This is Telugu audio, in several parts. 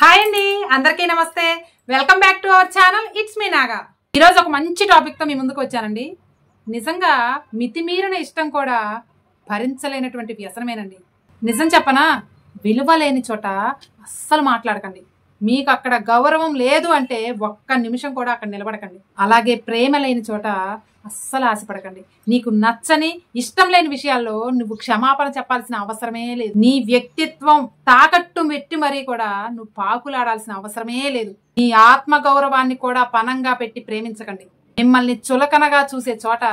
హాయ్ అండి, అందరికీ నమస్తే. Welcome back to our channel. It's me Naga. ఈరోజు ఒక మంచి టాపిక్తో మీ ముందుకు వచ్చానండి. నిజంగా మితిమీరిన ఇష్టం కూడా భరించలేనటువంటి వ్యసనమేనండి. నిజం చెప్పనా, విలువ లేని చోట అస్సలు మాట్లాడకండి. మీకు అక్కడ గౌరవం లేదు అంటే ఒక్క నిమిషం కూడా అక్కడ నిలబడకండి. అలాగే ప్రేమ లేని చోట అస్సలు ఆశపడకండి. నీకు నచ్చని ఇష్టం లేని విషయాల్లో నువ్వు క్షమాపణ చెప్పాల్సిన అవసరమే లేదు. నీ వ్యక్తిత్వం తాకట్టు పెట్టి మరీ కూడా నువ్వు పాకులాడాల్సిన అవసరమే లేదు. నీ ఆత్మ గౌరవాన్ని కూడా పనంగా పెట్టి ప్రేమించకండి. మిమ్మల్ని చులకనగా చూసే చోట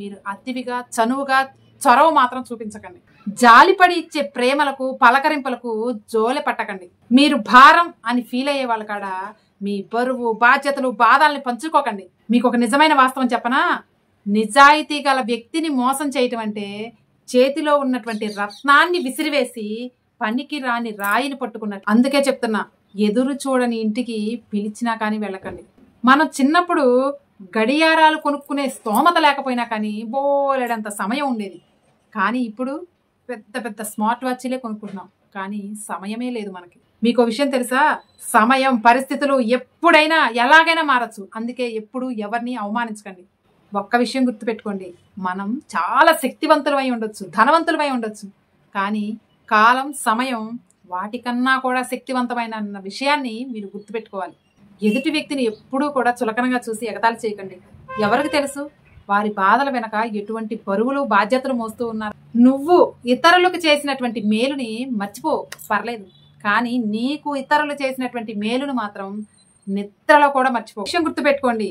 మీరు అతివిగా చనువుగా చొరవ మాత్రం చూపించకండి. జాలిపడి ఇచ్చే ప్రేమలకు పలకరింపులకు జోలె పట్టకండి. మీరు భారం అని ఫీల్ అయ్యే వాళ్ళ కాడ మీ బరువు బాధ్యతలు బాధల్ని పంచుకోకండి. మీకు ఒక నిజమైన వాస్తవం చెప్పనా, నిజాయితీ గల వ్యక్తిని మోసం చేయటం అంటే చేతిలో ఉన్నటువంటి రత్నాన్ని విసిరివేసి పనికి రాని రాయిని పట్టుకున్నట్టు. అందుకే చెప్తున్నా, ఎదురు చూడని ఇంటికి పిలిచినా కానీ వెళ్ళకండి. మనం చిన్నప్పుడు గడియారాలు కొనుక్కునే స్తోమత లేకపోయినా కానీ బోలెడంత సమయం ఉండేది. కానీ ఇప్పుడు పెద్ద పెద్ద స్మార్ట్ వాచ్లే కొనుక్కుంటున్నాం, కానీ సమయమే లేదు మనకి. మీకు విషయం తెలుసా, సమయం పరిస్థితులు ఎప్పుడైనా ఎలాగైనా మారచ్చు. అందుకే ఎప్పుడు ఎవరిని అవమానించకండి. ఒక్క విషయం గుర్తుపెట్టుకోండి, మనం చాలా శక్తివంతులమై ఉండొచ్చు, ధనవంతులమై ఉండొచ్చు, కానీ కాలం సమయం వాటికన్నా కూడా శక్తివంతమైన అన్న విషయాన్ని మీరు గుర్తుపెట్టుకోవాలి. ఎదుటి వ్యక్తిని ఎప్పుడూ కూడా చులకనగా చూసి ఎగతాళి చేయకండి. ఎవరికి తెలుసు వారి బాధల వెనక ఎటువంటి బరువులు బాధ్యతలు మోస్తూ ఉన్నారు. నువ్వు ఇతరులకు చేసినటువంటి మేలుని మర్చిపో, పర్లేదు, కానీ నీకు ఇతరులు చేసినటువంటి మేలును మాత్రం నిద్రలో కూడా మర్చిపో. విషయం గుర్తుపెట్టుకోండి,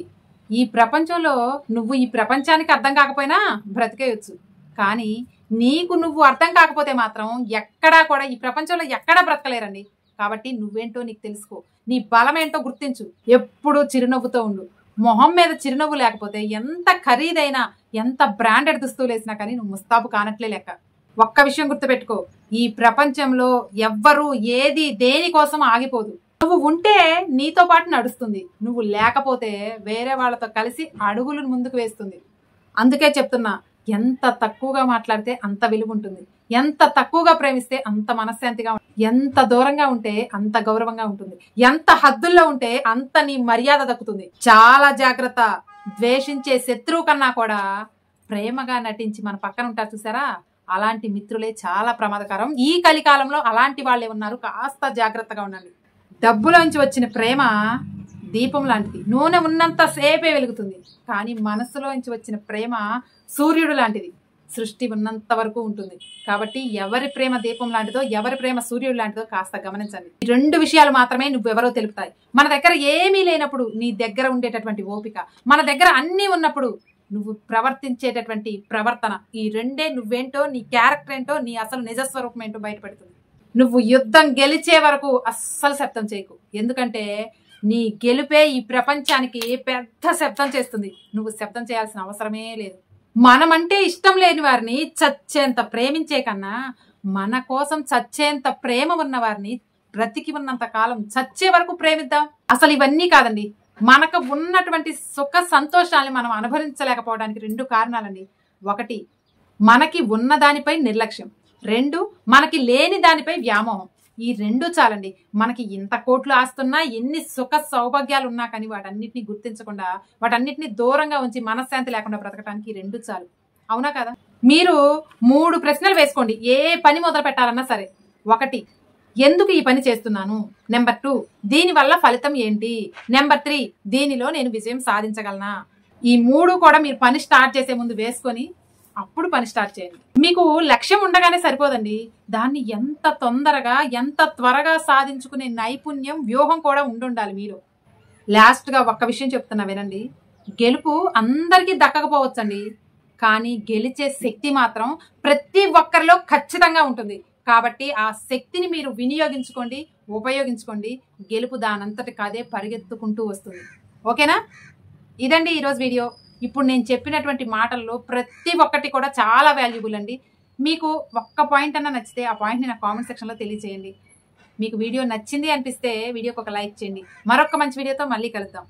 ఈ ప్రపంచంలో నువ్వు ఈ ప్రపంచానికి అర్థం కాకపోయినా బ్రతికేయచ్చు, కానీ నీకు నువ్వు అర్థం కాకపోతే మాత్రం ఎక్కడా కూడా ఈ ప్రపంచంలో ఎక్కడా బ్రతకలేరండి. కాబట్టి నువ్వేంటో నీకు తెలుసుకో, నీ బలం ఏంటో గుర్తించు. ఎప్పుడూ చిరునవ్వుతో ఉండు. మొహం మీద చిరునవ్వు లేకపోతే ఎంత ఖరీదైనా ఎంత బ్రాండెడ్ దుస్తులు వేసినా కానీ నువ్వు ముస్తాబు కానట్లే లెక్క. ఒక్క విషయం గుర్తుపెట్టుకో, ఈ ప్రపంచంలో ఎవ్వరూ ఏది దేనికోసం ఆగిపోదు. నువ్వు ఉంటే నీతో పాటు నడుస్తుంది, నువ్వు లేకపోతే వేరే వాళ్ళతో కలిసి అడుగులు ముందుకు వేస్తుంది. అందుకే చెప్తున్నా, ఎంత తక్కువగా మాట్లాడితే అంత విలువ ఉంటుంది, ఎంత తక్కువగా ప్రేమిస్తే అంత మనశ్శాంతిగా ఉంటుంది, ఎంత దూరంగా ఉంటే అంత గౌరవంగా ఉంటుంది, ఎంత హద్దుల్లో ఉంటే అంత నీ మర్యాద దక్కుతుంది. చాలా జాగ్రత్త. ద్వేషించే శత్రువు కన్నా కూడా ప్రేమగా నటించి మన పక్కన ఉంటారు చూసారా, అలాంటి మిత్రులే చాలా ప్రమాదకరం. ఈ కలికాలంలో అలాంటి వాళ్ళే ఉన్నారు, కాస్త జాగ్రత్తగా ఉండండి. డబ్బులోంచి వచ్చిన ప్రేమ దీపం లాంటిది, నూనె ఉన్నంత సేపే వెలుగుతుంది, కానీ మనసులోంచి వచ్చిన ప్రేమ సూర్యుడు లాంటిది, సృష్టి ఉన్నంత వరకు ఉంటుంది. కాబట్టి ఎవరి ప్రేమ దీపం లాంటిదో ఎవరి ప్రేమ సూర్యుడు లాంటిదో కాస్త గమనించండి. ఈ రెండు విషయాలు మాత్రమే నువ్వెవరో తెలుపుతాయి. మన దగ్గర ఏమీ లేనప్పుడు నీ దగ్గర ఉండేటటువంటి ఓపిక, మన దగ్గర అన్నీ ఉన్నప్పుడు నువ్వు ప్రవర్తించేటటువంటి ప్రవర్తన, ఈ రెండే నువ్వేంటో, నీ క్యారెక్టర్ ఏంటో, నీ అసలు నిజస్వరూపం ఏంటో బయటపెడుతుంది. నువ్వు యుద్ధం గెలిచే వరకు అస్సలు శబ్దం చేయకు, ఎందుకంటే నీ గెలుపే ఈ ప్రపంచానికి పెద్ద శబ్దం చేస్తుంది. నువ్వు శబ్దం చేయాల్సిన అవసరమే లేదు. మనమంటే ఇష్టం లేని వారిని చచ్చేంత ప్రేమించే కన్నా మన కోసం చచ్చేంత ప్రేమ ఉన్న వారిని బ్రతికి ఉన్నంత కాలం చచ్చే వరకు ప్రేమిద్దాం. అసలు ఇవన్నీ కాదండి, మనకు ఉన్నటువంటి సుఖ సంతోషాలని మనం అనుభవించలేకపోవడానికి రెండు కారణాలండి. ఒకటి, మనకి ఉన్న దానిపై నిర్లక్ష్యం. రెండు, మనకి లేని దానిపై వ్యామోహం. ఈ రెండు చాలండి. మనకి ఇంత కోట్లు ఆస్తున్నా, ఎన్ని సుఖ సౌభాగ్యాలు ఉన్నా కానీ వాటన్నిటిని గుర్తించకుండా, వాటన్నిటిని దూరంగా ఉంచి మనశ్శాంతి లేకుండా బ్రతకడానికి ఈ రెండు చాలు. అవునా కదా? మీరు 3 ప్రశ్నలు వేసుకోండి ఏ పని మొదలు పెట్టాలన్నా సరే. 1, ఎందుకు ఈ పని చేస్తున్నాను? నెంబర్ 2, దీనివల్ల ఫలితం ఏంటి? నెంబర్ 3, దీనిలో నేను విజయం సాధించగలనా? ఈ 3 కూడా మీరు పని స్టార్ట్ చేసే ముందు వేసుకొని అప్పుడు పని స్టార్ట్ చేయండి. మీకు లక్ష్యం ఉండగానే సరిపోదండి, దాన్ని ఎంత తొందరగా ఎంత త్వరగా సాధించుకునే నైపుణ్యం, వ్యూహం కూడా ఉండాలి మీలో. లాస్ట్గా ఒక్క విషయం చెప్తున్నా వినండి, గెలుపు అందరికీ దక్కకపోవచ్చండి, కానీ గెలిచే శక్తి మాత్రం ప్రతి ఒక్కరిలో ఖచ్చితంగా ఉంటుంది. కాబట్టి ఆ శక్తిని మీరు వినియోగించుకోండి, ఉపయోగించుకోండి. గెలుపు దానంతటి కాదే పరిగెత్తుకుంటూ వస్తుంది. ఓకేనా? ఇదండి ఈరోజు వీడియో. ఇప్పుడు నేను చెప్పినటువంటి మాటల్లో ప్రతి ఒక్కటి కూడా చాలా వాల్యుబుల్ అండి. మీకు ఒక్క పాయింట్ అన్నా నచ్చితే ఆ పాయింట్ని నా కామెంట్ సెక్షన్లో తెలియజేయండి. మీకు వీడియో నచ్చింది అనిపిస్తే వీడియోకి ఒక లైక్ చేయండి. మరొక మంచి వీడియోతో మళ్ళీ కలుద్దాం.